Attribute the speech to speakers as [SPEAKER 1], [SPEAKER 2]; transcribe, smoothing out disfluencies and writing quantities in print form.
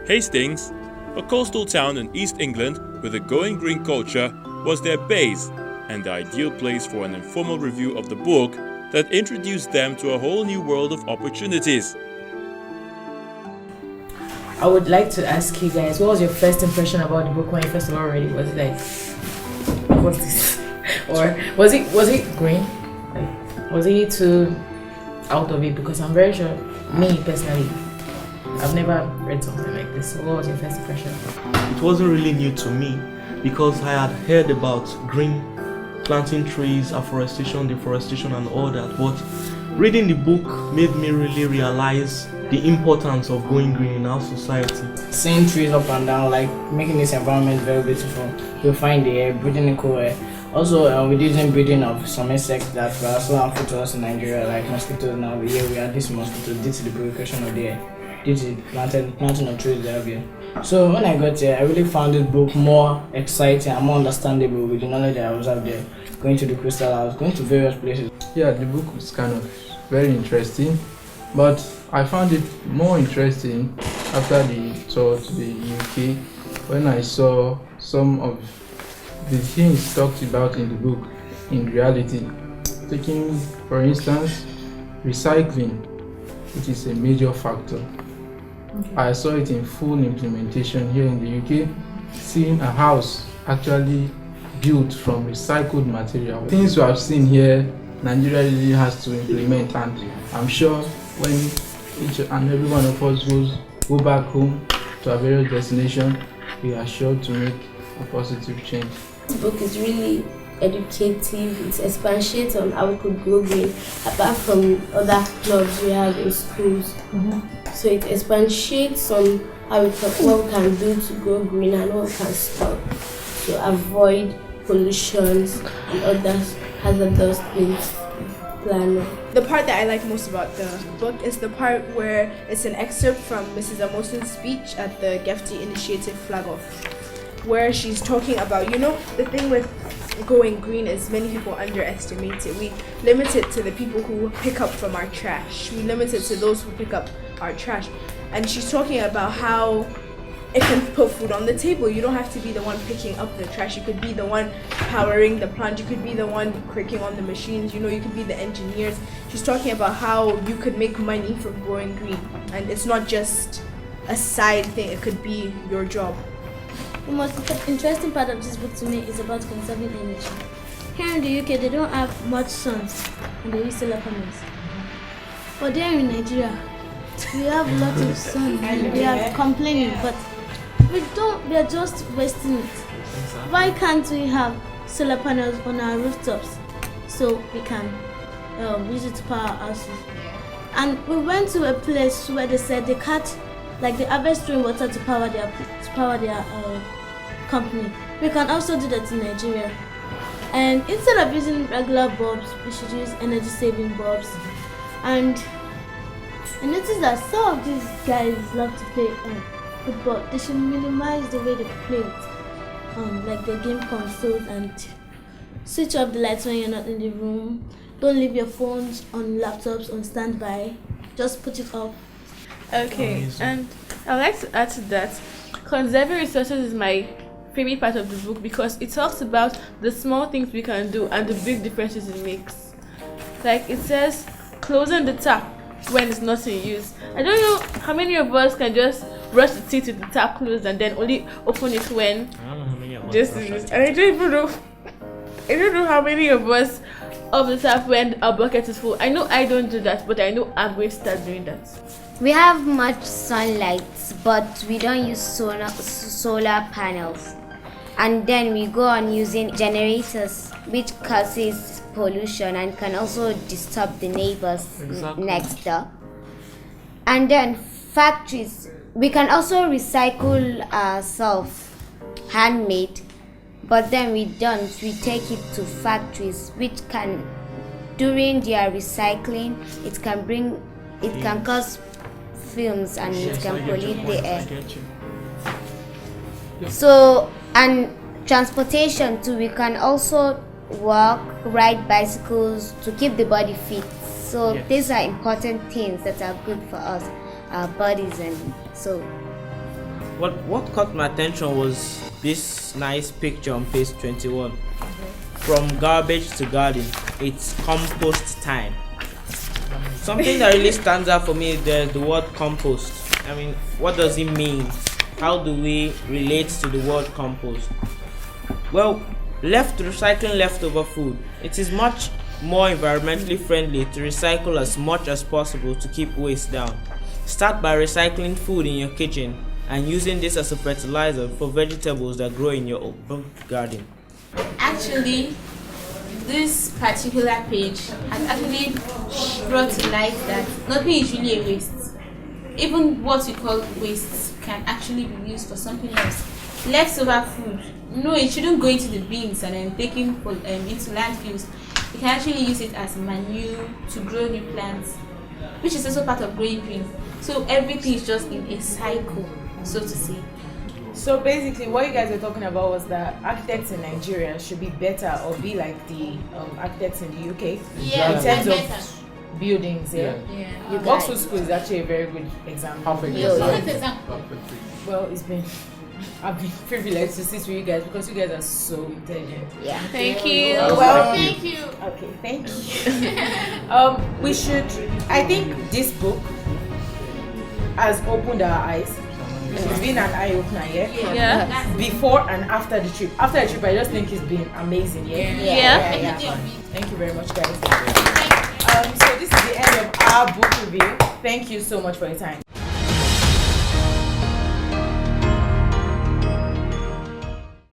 [SPEAKER 1] Hastings, a coastal town in East England with a going green culture, was their base and the ideal place for an informal review of the book that introduced them to a whole new world of opportunities.
[SPEAKER 2] I would like to ask you guys, what was your first impression about the book when you first saw it already? Was it like, what's this? Or was it green? Like, was it too out of it? Because I'm very sure, me personally, I've never read something like this. So what was your first impression?
[SPEAKER 3] It wasn't really new to me because I had heard about green planting trees, afforestation, deforestation and all that, but reading the book made me really realize the importance of going green in our society.
[SPEAKER 4] Seeing trees up and down, like making this environment very beautiful. You find the air, breathing in cool air. Also, we're using breeding of some insects that were also harmful to us in Nigeria, like mosquitoes. Now here we have this mosquito due to the purification of the air, due to the planting of trees they have here. So when I got here, I really found this book more exciting and more understandable with the knowledge that I was out there. Going to the Crystal House, going to various places.
[SPEAKER 5] Yeah, the book was kind of very interesting, but I found it more interesting after the tour to the UK when I saw some of the things talked about in the book in reality. Taking, for instance, recycling, which is a major factor. Okay. I saw it in full implementation here in the UK, seeing a house actually built from recycled material. Things we have seen here, Nigeria really has to implement, and I'm sure when each and every one of us go back home to our various destinations, we are sure to make a positive change.
[SPEAKER 6] This book is really educative. It expatiates on how we could grow green apart from other clubs we have in schools. So it expatiates on how what we can do to grow green and what we can stop to avoid pollutions and other hazardous things.
[SPEAKER 7] The part that I like most about the book is the part where it's an excerpt from Mrs. Amosun's speech at the GEFTY initiative flag off, where she's talking about, the thing with going green is many people underestimate it. We limit it to the people who pick up from our trash. We limit it to those who pick up our trash. And she's talking about how it can put food on the table. You don't have to be the one picking up the trash. You could be the one powering the plant. You could be the one clicking on the machines. You could be the engineers. She's talking about how you could make money from growing green. And it's not just a side thing. It could be your job.
[SPEAKER 8] The most interesting part of this book to me is about conserving energy. Here in the UK, they don't have much sun and they use solar panels. But there in Nigeria, we have a lot of sun and we are complaining, but we are just wasting it. Why can't we have solar panels on our rooftops so we can use it to power our houses? And we went to a place where they said they catch, like they harvest rainwater to power their company. We can also do that in Nigeria. And instead of using regular bulbs, we should use energy-saving bulbs. And I noticed that some of these guys love to play football. They should minimize the way they play it, like their game consoles, and switch off the lights when you're not in the room. Don't leave your phones on laptops on standby. Just put it off.
[SPEAKER 7] Okay, and I'd like to add to that, conserving resources is my favorite part of the book because it talks about the small things we can do and the big differences it makes. Like it says, closing the tap when it's not in use. I don't know how many of us can just brush the teeth with the tap closed and then only open it when just in use. And I don't know how many of us off the tap when our bucket is full. I know I don't do that, but I know I'm going to start doing that.
[SPEAKER 9] We have much sunlight, but we don't use solar panels. And then we go on using generators, which causes pollution and can also disturb the neighbors next door. And then factories, we can also recycle ourselves, handmade, but then we don't. We take it to factories, which can, during their recycling, it can cause fumes and it can pollute the air. So, and transportation too, we can also walk, ride bicycles to keep the body fit. So these are important things that are good for us, our bodies, and so
[SPEAKER 4] what caught my attention was this nice picture on page 21. From garbage to garden, it's compost time. Something that really stands out for me is the word compost. I mean, what does it mean? How do we relate to the word compost? Well, recycling leftover food. It is much more environmentally friendly to recycle as much as possible to keep waste down. Start by recycling food in your kitchen and using this as a fertilizer for vegetables that grow in your own garden.
[SPEAKER 10] Actually, this particular page has actually brought to light that nothing is really a waste. Even what we call waste can actually be used for something else. Leftover food, no, it shouldn't go into the bins and then taken into landfills. You can actually use it as manure to grow new plants, which is also part of growing green. So everything is just in a cycle, so to say.
[SPEAKER 2] So basically, what you guys were talking about was that architects in Nigeria should be better or be like the architects in the UK
[SPEAKER 10] Yeah,
[SPEAKER 2] in terms
[SPEAKER 10] better.
[SPEAKER 2] of buildings. Yeah.
[SPEAKER 10] Yeah.
[SPEAKER 2] Oxford School is actually a very good example.
[SPEAKER 5] Perfect
[SPEAKER 10] Perfect
[SPEAKER 5] example.
[SPEAKER 10] example.
[SPEAKER 5] Perfect.
[SPEAKER 2] Well, I've been privileged to sit with you guys because you guys are so intelligent.
[SPEAKER 9] Yeah.
[SPEAKER 10] Thank you.
[SPEAKER 2] Well,
[SPEAKER 10] thank you.
[SPEAKER 2] Okay, thank you. We should. I think this book has opened our eyes. It's been an eye opener, yeah.
[SPEAKER 10] Yeah.
[SPEAKER 2] Before and after the trip. After the trip, I just think it's been amazing, yeah.
[SPEAKER 10] Yeah.
[SPEAKER 2] Thank you very much, guys. So this is the end of our book review. Thank you so much for your time.